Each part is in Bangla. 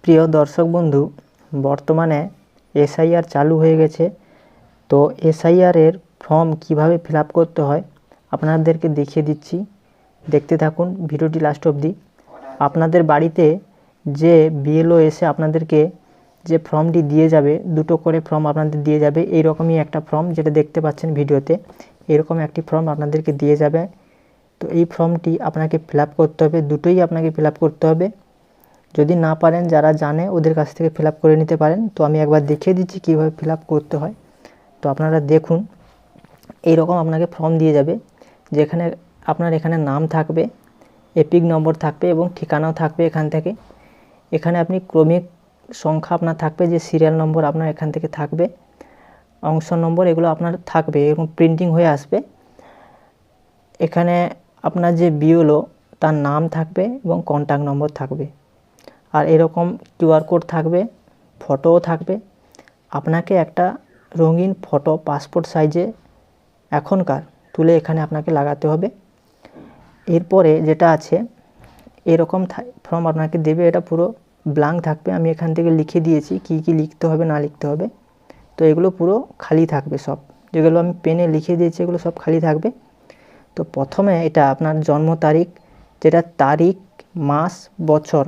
প্রিয় দর্শক বন্ধু, বর্তমানে এসআইআর চালু হয়ে গেছে। তো এসআইআরের ফর্ম কিভাবে ফিল আপ করতে হয় আপনাদেরকে দেখিয়ে দিচ্ছি। দেখতে থাকুন ভিডিওটি লাস্ট অবধি। আপনাদের বাড়িতে যে বিএলও এসে আপনাদেরকে যে ফর্মটি দিয়ে যাবে, দুটো করে ফর্ম আপনাদের দিয়ে যাবে। এইরকমই একটা ফর্ম যেটা দেখতে পাচ্ছেন ভিডিওতে, এরকম একটি ফর্ম আপনাদেরকে দিয়ে যাবে। তো এই ফর্মটি আপনাকে ফিল আপ করতে হবে, দুটোই আপনাকে ফিল আপ করতে হবে। যদি না পারেন, যারা জানে ওদের কাছ থেকে ফিল আপ করে নিতে পারেন। তো আমি একবার দেখিয়ে দিচ্ছি কীভাবে ফিল আপ করতে হয়। তো আপনারা দেখুন, এইরকম আপনাকে ফর্ম দিয়ে যাবে, যেখানে আপনার এখানে নাম থাকবে, এপিক নম্বর থাকবে এবং ঠিকানাও থাকবে। এখানে আপনি ক্রমিক সংখ্যা আপনার থাকবে, যে সিরিয়াল নম্বর আপনার এখান থেকে থাকবে, অংশ নম্বর এগুলো আপনার থাকবে, এরকম প্রিন্টিং হয়ে আসবে। এখানে আপনার যে বিএলও তার নাম থাকবে এবং কন্ট্যাক্ট নম্বর থাকবে, আর এরকম কিউআর কোড থাকবে, ফটোও থাকবে। আপনাকে একটা রঙিন ফটো পাসপোর্ট সাইজে এখনকার তুলে এখানে আপনাকে লাগাতে হবে। এরপরে যেটা আছে, এরকম ফর্ম আপনাকে দেবে, এটা পুরো ব্ল্যাঙ্ক থাকবে। আমি এখান থেকে লিখে দিয়েছি কি কি লিখতে হবে না লিখতে হবে। তো এগুলো পুরো খালি থাকবে, সব যেগুলো আমি পেনে লিখে দিয়েছি এগুলো সব খালি থাকবে। তো প্রথমে এটা আপনার জন্ম তারিখ, যেটা তারিখ, মাস, বছর,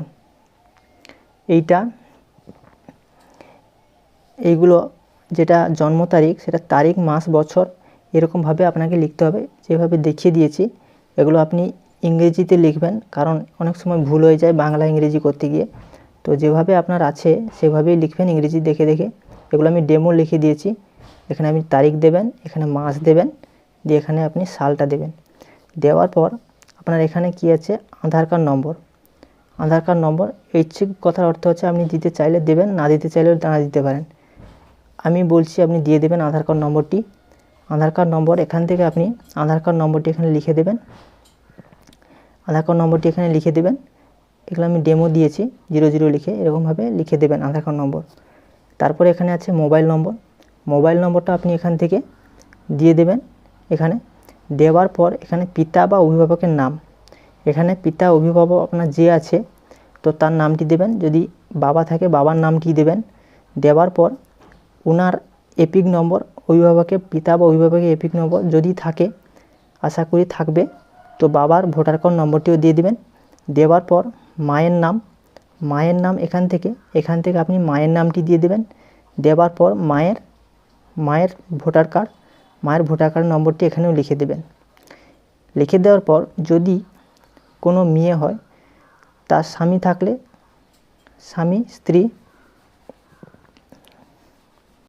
এইগুলো যেটা জন্ম তারিখ সেটা তারিখ, মাস, বছর এরকমভাবে আপনাকে লিখতে হবে, যেভাবে দেখিয়ে দিয়েছি। এগুলো আপনি ইংরেজিতে লিখবেন, কারণ অনেক সময় ভুল হয়ে যায় বাংলা ইংরেজি করতে গিয়ে। তো যেভাবে আপনার আছে সেভাবেই লিখবেন ইংরেজি দেখে দেখে। এগুলো আমি ডেমো লিখে দিয়েছি। এখানে আপনি তারিখ দেবেন, এখানে মাস দেবেন, দিয়ে এখানে আপনি সালটা দেবেন। দেওয়ার পর আপনার এখানে কি আছে, আধার কার্ড নম্বর। আধার কার্ড নম্বর ঐচ্ছিক কথার অর্থ হচ্ছে আপনি দিতে চাইলে দেবেন, না দিতে চাইলেও না দিতে পারেন। আমি বলছি আপনি দিয়ে দেবেন আধার কার্ড নম্বরটি। আধার কার্ড নম্বর এখান থেকে আপনি আধার কার্ড নম্বরটি এখানে লিখে দেবেন। আধার কার্ড নম্বরটি এখানে লিখে দেবেন। এগুলো আমি ডেমো দিয়েছি, 00 লিখে এরকমভাবে লিখে দেবেন আধার কার্ড নম্বর। তারপরে এখানে আছে মোবাইল নম্বর। মোবাইল নম্বরটা আপনি এখান থেকে দিয়ে দেবেন। এখানে দেওয়ার পর এখানে পিতা বা অভিভাবকের নাম, এখানে পিতা অভিভাবক আপনার যে আছে তো তার নামটি দেবেন। যদি বাবা থাকে বাবার নামটি দেবেন। দেওয়ার পর ওনার এপিক নম্বর, অভিভাবকের পিতা বা অভিভাবকের এপিক নম্বর যদি থাকে, আশা করি থাকবে, তো বাবার ভোটার কার্ড নম্বরটিও দিয়ে দিবেন। দেওয়ার পর মায়ের নাম এখান থেকে আপনি মায়ের নামটি দিয়ে দেবেন। দেওয়ার পর মায়ের ভোটার কার্ড নম্বরটি এখানেও লিখে দেবেন। লিখে দেওয়ার পর যদি কোনো মেয়ে হয়, তার স্বামী থাকলে স্বামী, স্ত্রী